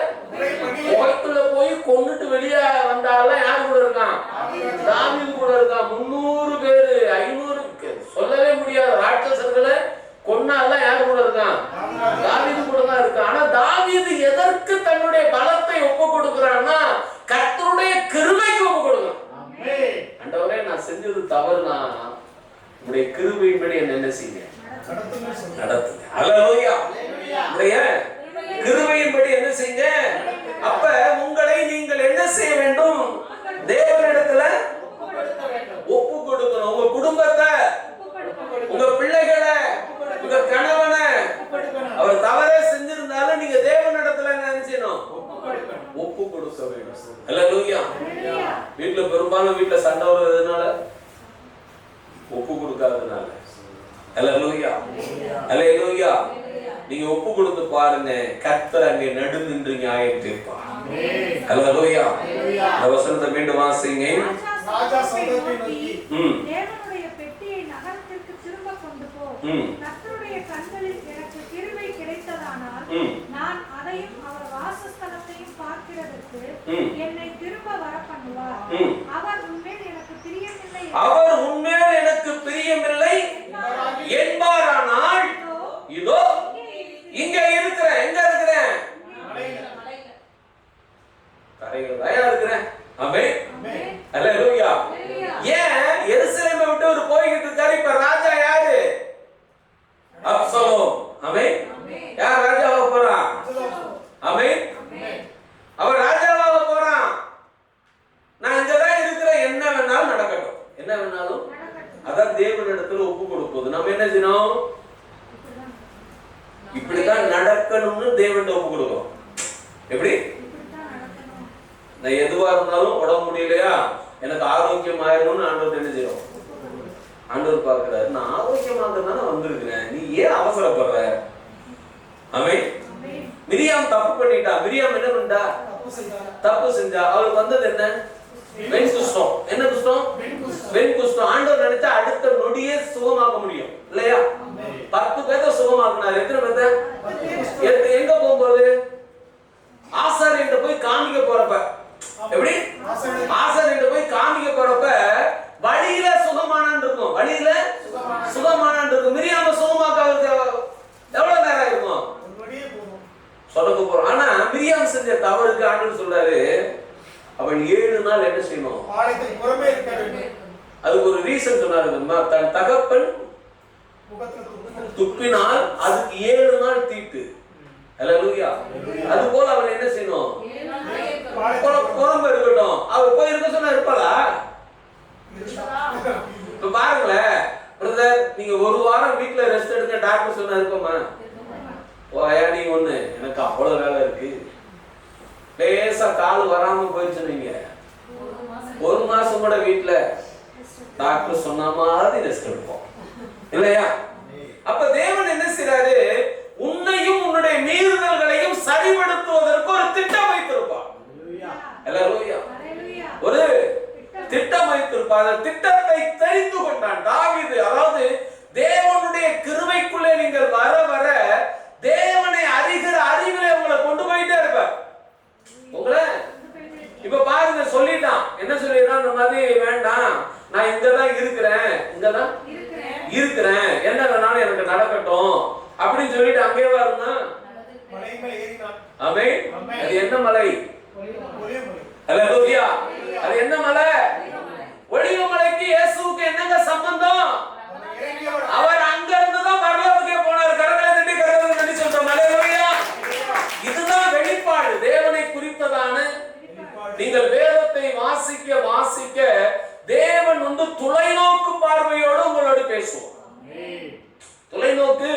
குகைக்குள்ள போய் கொன்னுட்டு வெளியே வந்தாலும் யார் கூட இருக்கான்? தாவீது கூட இருக்கான். 300 பேரு 500 சொல்லவே முடியாது ராட்சசர்களை கொன்னாலாம் யார் கூட இருக்கான்? தாவீது கூட தான் இருக்கான். ஆனா தாவீது எதற்கு தன்னுடைய பலத்தை ஒப்பு கொடுக்கிறான்னா கர்த்தருடைய கிருபைக்கு ஒப்பு கொடுக்கிறான். ஆண்டவரே நான் செஞ்சது தவறுனா உங்களுடைய கிருபையின்படி என்ன செய்யுங்க, நடத்துங்க. அல்லேலூயா. உங்களுடைய கிருபையின்படி என்ன செய்யுங்க. அப்ப உங்களை நீங்கள் என்ன செய்ய வேண்டும்? தேவனிடத்துல ஒப்பு கொடுக்கணும். உங்க குடும்பத்தை, உங்க பிள்ளைகளை, உங்க கணவனை அவர் தவறே செஞ்சிருந்தாலும் நீங்க தேவனிடத்துல என்ன செய்யணும்? ஒப்பு கொடுக்க வேண்டும். அல்லேலூயா. வீட்டுல பெரும்பாலும் வீட்டுல சண்டை வருவதனால ஒப்பு கொடுக்காததுனால. அல்லேலூயா, அல்லேலூயா. நீங்க ஒப்பு கொடுத்து பாருங்க, கர்த்தர் அங்கே நடு நின்று நியாயம் தீர்ப்பார். அல்லேலூயா. இந்த வசனத்தை மீண்டும் வாசிங்க. ராஜா சவுலத்தை நோக்கி, தேவனுடைய பெட்டியை நகரத்திற்கு திரும்ப கொண்டு போ. கர்த்தருடைய கண்களில் எனக்கு கிருபை கிடைத்ததானால் நான் அதையும் அவர் வாசஸ்தலத்தையும் பார்க்கிறதற்கு என்னை திரும்ப வர பண்ணுவார். அவர் உன்மேல் எனக்கு பிரியமில்லை, அவர் உன்மேல் எனக்கு பிரியமில்லை என்பாரானால் இதோ இங்க இருக்கிறேன். எங்க இருக்கிறேன்? கரையில் தான் இருக்கிறேன். ஆமென். அல்லேலூயா. ஏன் எருசலேமை விட்டு ஒரு போய்கிட்டு இருக்காரு. இப்ப ராஜா யாரு? அப்சலோம். ஆமென். யார் ராஜாவா போறான்? ஆமென். அவர் ராஜாவாக போறான். நான் இங்கதான் இருக்கிறேன், என்ன வேணாலும் நடக்கட்டும். என்ன வேணாலும் அதான் தேவனிடத்துல ஒப்பு கொடுப்பது. நம்ம என்ன செய்யணும்? இப்படிதான் நடக்கணும்னு தேவன் ஒப்பு கொடுக்கும். எப்படி? நான் எதுவா இருந்தாலும் உடம்பு முடியலையா, எனக்கு ஆரோக்கியம் ஆயிரணும்னு ஆண்டவர் என்ன செய்யும்? ஆண்டவர் பார்க்கிறாரு, நான் ஆரோக்கியமாக தானே வந்திருக்கிறேன், நீ ஏன் அவசரப்படுற? ஆமென். மிரியாம் தப்பு பண்ணிட்டா. மிரியாம் என்ன பண்ணிட்டா? தப்பு செஞ்சா. அவளுக்கு வந்தது என்ன? வெண் குஷ்டம். என்ன குஷ்டம்? வெண் குஷ்டம். ஆண்டவர் நினைச்சா அடுத்த நொடியே சுகமாக்க முடியும் இல்லையா? 10 பேரை சுகமாக்குனாரு. எத்தனை பேரை? எங்க போகும்போது? ஆசாரியன்ட்ட போய் காமிக்க போறப்ப. எப்படி? ஆசாரியன்ட்ட போய் காமிக்க போறப்ப வழியில சுகமானான் இருக்கும். வழியில சுகமானான் இருக்கும். மிரியாம சுகமாக்க அவருக்கு எவ்வளவு நேரம் இருக்கும்? சொல்ல போறோம். ஆனா மிரியாம் செஞ்ச தவறுக்கு ஆண்டவர் சொல்றாரு, அவள் 7 நாள் என்ன செய்யணும்? அதுக்கு ஒரு ரீசன் சொன்னாரு. தன் தகப்பன் துப்பினால் அதுக்கு 7 நாள் தீட்டு. அல்லேலூயா. அது போல அவள் என்ன செய்யணும்? புறம்பு இருக்கட்டும். அவள் போய் இருக்க சொன்னா இருப்பாளா? இப்ப பாருங்களேன் பிரதர், நீங்க ஒரு வாரம் வீட்டுல ரெஸ்ட் எடுக்க டாக்டர் சொன்னா இருப்போமா? ஓயா நீ ஒண்ணு, எனக்கு அவ்வளவு வேலை இருக்கு, லேசா கால் வராம போயிடுச்சு, நீங்க 1 மாசம் கூட வீட்டுல டாக்டர் சொன்ன மாதிரி ரெஸ்ட் எடுப்போம் இல்லையா? அப்ப தேவன் என்ன செய்றாரு? உன்னையும் உன்னுடைய மீறுதல்களையும் சரிபடுத்துவதற்கு ஒரு திட்டம் வைத்திருப்பார். அல்லேலூயா. ஒரு திட்டம் வைத்திருப்பார். அந்த திட்டத்தை தெரிந்து கொண்டான் தாவீது. அதாவது தேவனுடைய நடக்கட்டும் அப்படின்னு சொல்லிட்டு அங்கே வருங்க. ஆமென். அது என்ன மலை? அல்லேலூயா. அது என்ன மலை? ஒலிவ மலைக்கு இயேசுவுக்கு என்னங்க சம்பந்தம்? அவர் அங்க இருந்து தான் பரலோகத்துக்கு போனார். கரங்களை தட்டி கரங்களை தட்டி சொல்றோம். அல்லேலூயா. இதுதான் வெளிப்பாடு, தேவனை குறித்ததான. நீங்கள் வேதத்தை வாசிக்க வாசிக்க தேவன் தொலைநோக்கு பார்வையோடு உங்களோடு பேசுவோம். தொலைநோக்கு.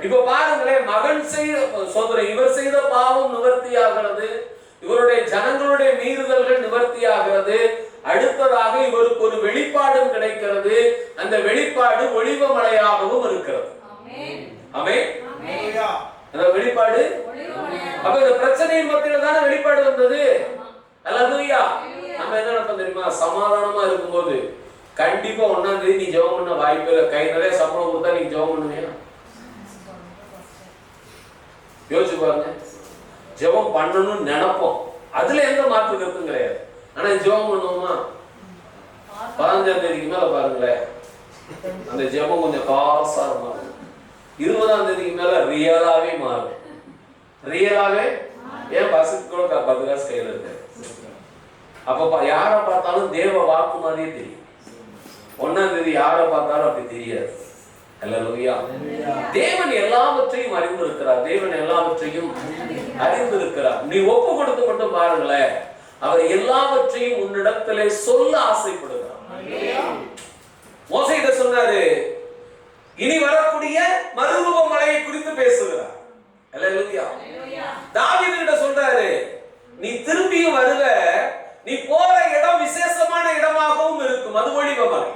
இப்ப பாருங்களேன், மகன் செய்த சோதனை, இவர் செய்த பாவம் நிவர்த்தியாகிறது, இவருடைய ஜனங்களுடைய மீறுதல்கள் நிவர்த்தியாகிறது. அடுத்ததாக இவருக்கு ஒரு வெளிப்பாடும் கிடைக்கிறது. அந்த வெளிப்பாடு ஒலிவ மலையாகவும் இருக்கிறது. ஆமென். அந்த வெளிப்பாடு அப்ப இந்த பிரச்சனையின் மத்தியில தானே வெளிப்பாடு வந்தது. அல்லேலூயா. நம்ம என்ன நினைப்போம் தெரியுமா? சமாதானமா இருக்கும்போது கண்டிப்பா 1ஆம் தேதி நீ ஜெபம் பண்ண வாய்ப்பு இல்லை. கை நிறைய சம்பளம் கொடுத்தா நீ ஜெபம் பண்ணுவியா? யோசிச்சு பாருங்க. ஜெபம் பண்ணணும்னு நினைப்போம், அதுல எந்த மாற்று கருத்தும் கிடையாது. ஆனா ஜெபம் பண்ணுவோமா? 15ஆம் தேதிக்கு மேல பாருங்களேன், அந்த ஜெபம் கொஞ்சம் காரசாரமா இருக்கும். 20ஆம் தேதிக்கு மேல ரியலாவே மாறும். ரியலாவே ஏன் பஸ்ஸுக்கு கூட 10 காசு கையில இருக்கு. அப்ப யாரை பார்த்தாலும் தேவ வாக்கு மாதிரியே தெரியும். 1ஆம் தேதி யாரை பார்த்தாலும் அப்படி தெரியாது. அல்லேலூயா. தேவன் எல்லாவற்றையும் அறிந்திருக்கிறார். தேவன் எல்லாவற்றையும் அறிந்திருக்கிறார். நீ ஒப்பு கொடுத்து மட்டும் பாருங்களேன், அவர் எல்லாவற்றையும் உன்னிடத்திலே சொல்ல ஆசைப்படுகிறார். மோசே இத சொன்னாரு, இனி வரக்கூடிய மறுரூப மலையை குறித்து பேசுகிறார். அல்லேலூயா. தாவீது கிட்ட சொல்றாரு, நீ திரும்பியும் வருவ, நீ போற இடம் விசேஷமான இடமாகவும் இருக்கும். அது ஒலிவ மலை.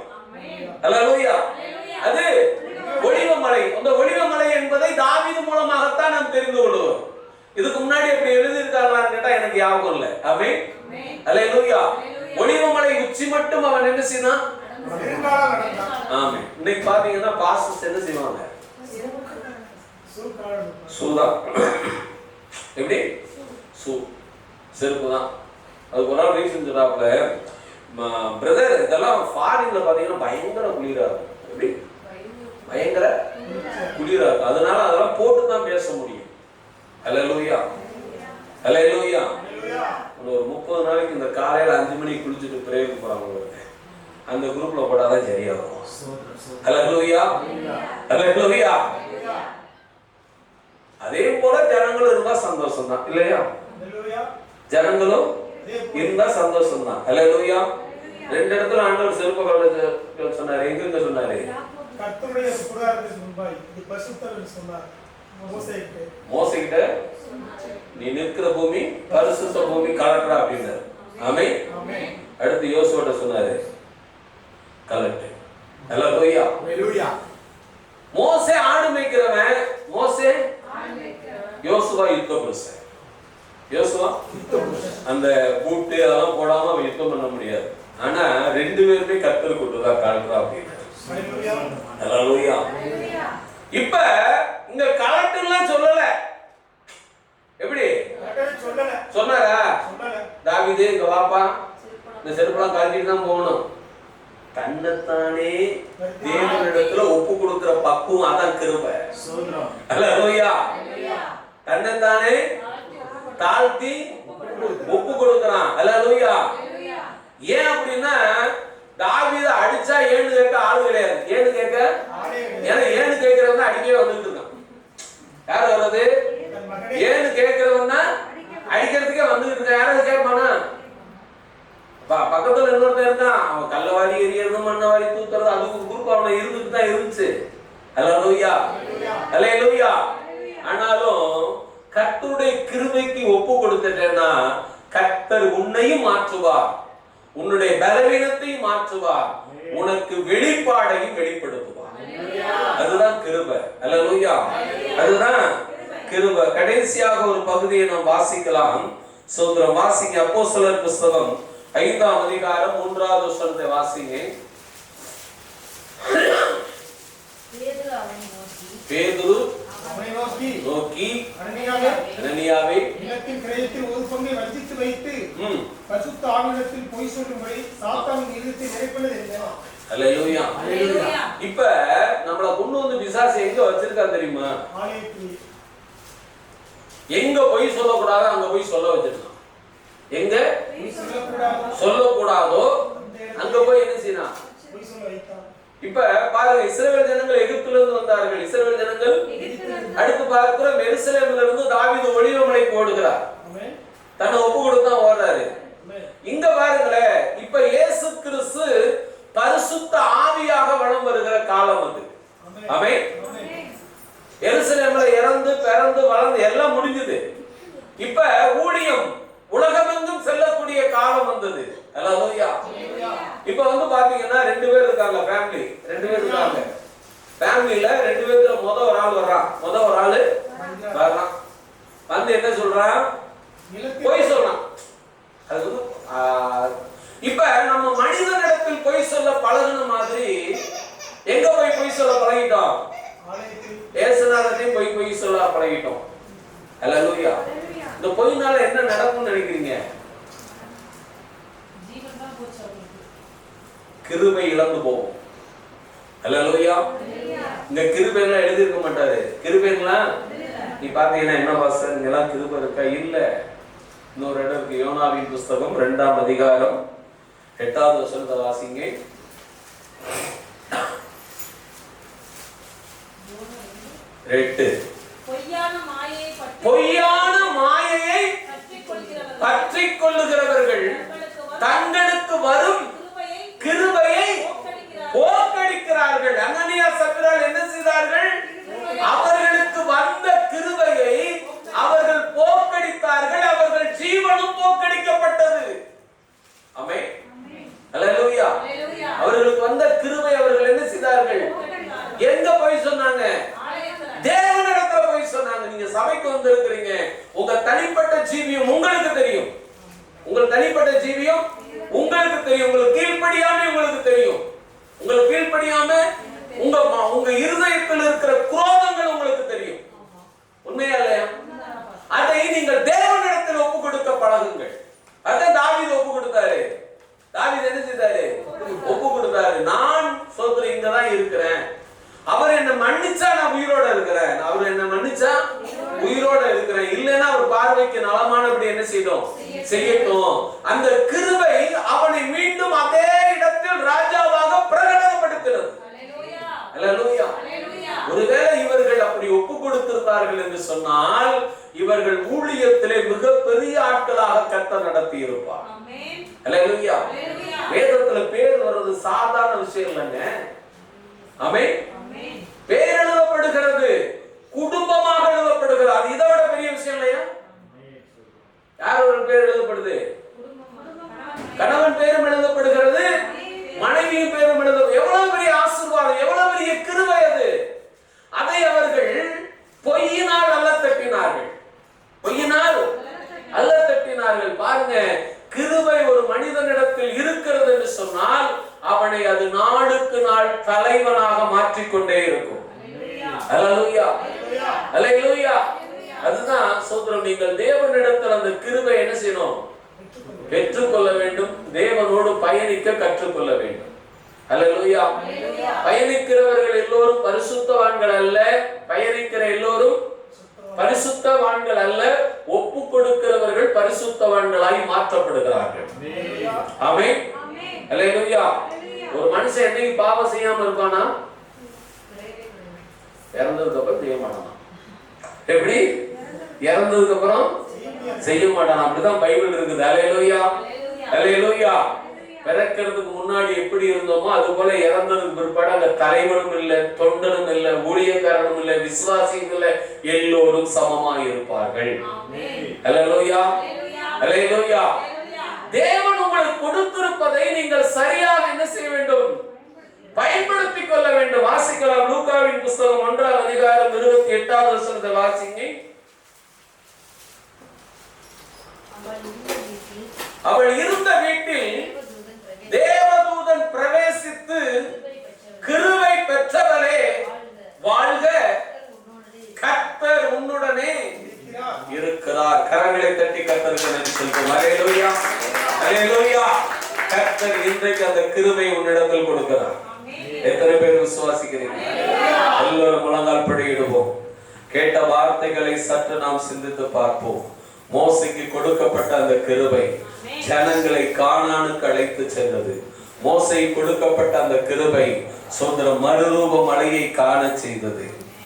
அல்லேலூயா. அது ஒலிவ மலை. அந்த ஒலிவ மலை என்பதை தாவீது மூலமாகத்தான் நாம் தெரிந்து கொள்வோம். இதுக்கு முன்னாடி அப்படி எழுதியிருக்காங்களான்னு கேட்டா எனக்கு ஞாபகம் இல்லை. ஆமென். அல்லேலூயா. ஒலிவ மலை உச்சி மட்டும் அவன் என்ன செய்தான்? ஆமென். இன்னைக்கு பாத்தீங்கன்னா பாஸ்டர்ஸ் என்ன செய்வாங்க? சூதா. எப்படி? செருப்பு தான். அதுக்கு ஒரு நாள் ரீசன் சொல்றாப்புல, பிரதர் இதெல்லாம் ஃபாரின்ல பாத்தீங்கன்னா பயங்கர குளிரா இருக்கும். எப்படி? பயங்கர குளிரா இருக்கும். அதனால அதெல்லாம் போட்டு தான் பேச முடியும். அல்லேலூயா. அல்லேலூயா. ஒரு 30 நாளைக்கு இந்த காலையில 5 மணிக்கு குளிச்சுட்டு பிரேயருக்கு போறாங்க, அந்த குரூப்ல போட்டாதான் சரியா வரும். அல்லேலூயா. அல்லேலூயா. அதே போல ஜனங்களும் இருந்தா சந்தோஷம் தான், இல்லையா? ஜனங்களும் இருந்தா சந்தோஷம் தான். அல்லேலூயா. 2 இடத்துல ஆண்டவர் செருப்பு சொன்னாரு. எங்க சொன்னாரு? கர்த்தருடைய கூடாரத்திற்கு முன்பாய் இது பரிசுத்தம் சொன்னார் மோசேகிட்ட. நீ நிற்கிற பூமி பரிசுத்த பூமி, கலெக்டரா அப்படின்னாரு. ஆமென். அடுத்து யோசுவாட்ட சொன்னாரு, கலெக்டர். அல்லேலூயா. அல்லேலூயா. மோசே ஆடு மேய்க்கிறவன், மோசே யோசுவா யுத்த புருஷன். யோசுவா அந்த பூட்டு அதெல்லாம் போடாம அவன் யுத்தம் பண்ண முடியாது. ஆனா 2 பேருமே கர்த்தர் கூட்டுதா கலெக்டரா அப்படின்னாரு. அல்லேலூயா. இப்ப இங்க கலெக்டர்லாம் சொல்லல. எப்படி சொன்னாரா? தாவீது இங்க வாப்பா, இந்த செருப்பெல்லாம் கழட்டிட்டு தான் போகணும். தன்னைத்தானே தேவனிடத்துல ஒப்பு கொடுக்கிற பக்குவம், அதான் கிருபை. அல்லேலூயா. தன்னைத்தானே தாழ்த்தி ஒப்பு கொடுக்கிறான். அல்லேலூயா. ஏன் அப்படின்னா, தாவீது அடிச்சா ஏன்னு கேட்க ஆளு கிடையாது. ஏன்னு கேட்க, ஏன்னா ஏன்னு கேட்கிறவன் அடிக்கவே வந்துட்டு இருக்கான். யார் வர்றது? ஏன்னு கேட்கிறவன் அடிக்கிறதுக்கே வந்துட்டு இருக்கான். யாராவது கேட்பானா? பக்கத்துல இன்னொருத்தன் இருக்கான், அவன் கல்லவாரி எரியறது, மண்ணவாரி தூத்துறது, அதுக்கு குரூப் அவனை இருந்துட்டு தான் இருந்துச்சு. அல்லேலூயா. அல்லேலூயா. ஆனாலும் கர்த்தருடைய கிருபைக்கு ஒப்பு கொடுத்துட்டேன்னா கர்த்தர் உன்னையும் மாற்றுவார், உன்னுடைய பலவீனத்தையும் மாற்றுவார், உனக்கு வெளிப்பாடையும் வெளிப்படுத்துவார். அதுதான் கிருபை. அல்லேலூயா. அதுதான் கிருபை. கடைசியாக ஒரு பகுதியை நாம் வாசிக்கலாம். சோதரம் வாசிங்க. அப்போஸ்தலர் புத்தகம் 5ஆம் அதிகாரம் 3வது வசனத்தை வாசிங்க. பேதுரு அவனை நோக்கி அனனியாவே, நிலத்தின் கிரயத்தில் ஒரு பங்கை வஞ்சித்து வைத்து பரிசுத்த ஆவியிடத்தில் பொய் சொல்லும்படி சாத்தான் இதயத்தை நிறைப்பது என்ன? அல்லேலூயா. இப்ப நம்மள கொண்டு வந்து பிசாசு எங்க வச்சிருக்கா தெரியுமா? எங்க போய் சொல்லக்கூடாதோ அங்க போய் சொல்ல வச்சிருக்கான். எங்க சொல்லக்கூடாதோ அங்க போய் என்ன செய்யணும்? இப்ப பாருங்க, இஸ்ரவேல் ஜனங்கள் எகிப்திலிருந்து இருந்து வந்தார்கள். இஸ்ரவேல் ஜனங்கள் அடுத்து பார்க்கிறோம், எருசலேமிலிருந்து இருந்து தாவீது ஒலிவமலைக்கு ஓடுகிறார். தன்னை ஒப்பு கொடுத்தா ஓடுறாரு. இங்க பாருங்களேன், இப்ப இயேசு கிறிஸ்து பரிசுத்த ஆவியாக வலம் வருகிற காலம் அது. ஆமென். எருசலேம்ல இறந்து பிறந்து வளர்ந்து எல்லாம் முடிஞ்சது. இப்ப ஊழியம் உலகமெங்கும் செல்லக்கூடிய காலம் வந்தது. அல்லேலூயா. இப்ப வந்து பாத்தீங்கன்னா 2 பேர் இருக்காங்க, ஃபேமிலி 2 பேர் இருக்காங்க. ஃபேமிலில 2 பேர்ல ஒரு ஆள் வர்றான். ஒரு ஆளு வர்றான், வந்து என்ன சொல்றான்? பொய் சொல்றான். அது வந்து இப்ப நம்ம மனிதனிடத்தில் பொய் சொல்ல பழகுன மாதிரி எங்க போய் பொய் சொல்ல பழகிட்டோம்? ஏசுநாதத்தையும் பொய் சொல்ல பழகிட்டோம். அல்லேலூயா. இந்த பொய்னால என்ன நடக்கும்னு நினைக்கிறீங்க? கிருபை இழந்து போகும். அல்லேலூயா. இந்த கிருபை எல்லாம் எழுதிருக்க மாட்டாரு. கிருபைலாம் நீ பாத்தீங்கன்னா என்ன பாஸ்டர் இங்கெல்லாம் கிருபை இருக்கா? இல்ல. இன்னொரு இடம் இருக்கு, யோனாவின் புஸ்தகம் 2ஆம் அதிகாரம் 8வது வசனத்தை வாசிங்க. பொய்யான மாயையை பற்றிக் கொள்ளுகிறவர்கள் தங்களுக்கு வரும் கிருபையை போக்கடிக்கிறார்கள். அனனியா சப்பிரால் என்ன செய்தார்கள்? அவர்களுக்கு வந்த கிருபையை அவர்கள் போக்கடித்தார்கள். அவர்கள் ஜீவனும் போக்கடிக்கப்பட்டது. ஆமென். அல்லேலூயா. அவர்களுக்கு வந்த கிருபை அவர்கள் என்ன செய்தார்கள்? எங்க போய் சொன்னாங்க? தேவனிடத்துல போய் சொன்னாங்க. நீங்க சபைக்கு வந்திருக்கிறீங்க, உங்க தனிப்பட்ட ஜீவியம் உங்களுக்கு தெரியும். உங்கள் தனிப்பட்ட ஜீவியம் உங்களுக்கு தெரியும். உங்களுக்கு கீழ்ப்படியாம உங்களுக்கு தெரியும். உங்களுக்கு கீழ்ப்படியாம உங்க இருதயத்தில் இருக்கிற குரோதங்கள் உங்களுக்கு தெரியும். உண்மையா இல்லையா? அதை நீங்கள் தேவனிடத்தில் ஒப்பு கொடுக்க பழகுங்கள். அதான் தாவீது ஒப்பு கொடுத்தாரு. தாவீது என்ன செய்தாரு? ஒப்பு கொடுத்தாரு. நான் சொல்றேன், இங்கதான் இருக்கிறேன். அவர் என்ன மன்னிச்சா நான் உயிரோட இருக்கிறேன். அவர் என்ன மன்னிச்சா உயிரோட இருக்கிறேன். இல்லைன்னா அவர் பார்வைக்கு நலமானபடி என்ன செய்யட்டும். அந்த கிருபை அவனை மீண்டும் அதே இடத்தில் ராஜாவாக பிரகடனப்படுத்தினது. அல்லேலூயா. ஒருவேளை இவர்கள் அப்படி ஒப்பு கொடுத்திருந்தார்கள் என்று சொன்னால் இவர்கள் ஊழியத்திலே மிக பெரிய ஆட்களாக கர்த்தர் நடத்தி இருப்பார். அல்லேலூயா. வேதத்துல பேர் வர்றது சாதாரண விஷயம் இல்லைங்க. ஆமென். பேர் எழுதப்படுகிறது, குடும்பமாக எழுதப்படுகிறது. அது இதை விட பெரிய விஷயம் இல்லையா? யார் ஒரு பேர் எழுதப்படுது? கணவன் பேரும் எழுதப்படுகிறது, மனைவி பேரும் எழுத. எவ்வளவு பெரிய ஆசீர்வாதம், எவ்வளவு பெரிய கிருபை அது. அதை அவர்கள் பொய்யினால் அல்ல தட்டினார்கள். பொய்யினால் அல்ல தட்டினார்கள். பாருங்க, கிருபை ஒரு மனிதனிடத்தில் இருக்கிறது என்று சொன்னால் அவனை அது நாளுக்கு நாள் தலைவனாக மாற்றிக்கொண்டே இருக்கும். அல்லேலூயா. அல்லேலூயா. அதுதான் சோதரம். நீங்கள் தேவனிடத்தில் அந்த கிருபை என்ன செய்யணும்? பெற்றுக்கொள்ள வேண்டும். தேவனோடு பயணிக்க கற்றுக்கொள்ள வேண்டும். அல்லேலூயா. பயணிக்கிறவர்கள் எல்லோரும் பரிசுத்தவான்கள் அல்ல. பயணிக்கிற எல்லோரும் பரிசுத்தவான்கள் அல்ல. ஒப்பு கொடுக்கிறவர்கள் பரிசுத்தவான்களாய் மாற்றப்படுகிறார்கள். ஆமென். அல்லேலூயா. ஒரு மனுஷன் என்னைக்கு பாவம் செய்யாம இருப்பானா? இறந்ததுக்கு அப்புறம் செய்ய மாட்டானா? எப்படி? இறந்ததுக்கு அப்புறம் செய்ய மாட்டானா? அப்படிதான் பைபிள் இருக்குது. அல்லேலூயா. அல்லேலூயா. பிறக்கிறதுக்கு முன்னாடி எப்படி இருந்தோமோ அது போல இறந்ததுக்கு பிற்பாடு அங்க தலைவனும் இல்ல, தொண்டனும் இல்ல, ஊழியக்காரனும் இல்ல, விசுவாசியும் இல்ல, எல்லோரும் சமமாய் இருப்பார்கள். அல்லேலூயா. அல்லேலூயா. தேவன் உங்களுக்கு கொடுத்திருப்பதை நீங்கள் சரியாக என்ன செய்ய வேண்டும்? பயன்படுத்திக் கொள்ள வேண்டும். வாசிக்கலாம். லூக்காவின் புஸ்தகம் 1ஆம் அதிகாரம் 28வது வசனத்தை வாசிங்க. அவள் இருந்த வீட்டில் தேவதூதன் பிரவேசித்து, கிருபை பெற்றவளே வாழ்க, கர்த்தர் உன்னுடனே இருக்கிறார். கரங்களை தட்டி கர்த்தருக்கு நன்றி சொல்லுவோம். அல்லேலூயா. அல்லேலூயா. கர்த்தர் இன்றைக்கு அந்த கிருபை உன்னிடத்தில் கொடுக்கிறார். எத்தனை பேர் விசுவாசிக்கிறீர்கள்? எல்லோரும் முழங்கால் படியிடுவோம். கேட்ட வார்த்தைகளை சற்று நாம் சிந்தித்து பார்ப்போம். மோசைக்கு கொடுக்கப்பட்ட அந்த கிருபை ஜனங்களை கானானுக்கு அழைத்து சென்றது. மோசை கொடுக்கப்பட்ட அந்த கிருபை சொந்த மறுரூப மலையை காண செய்தது.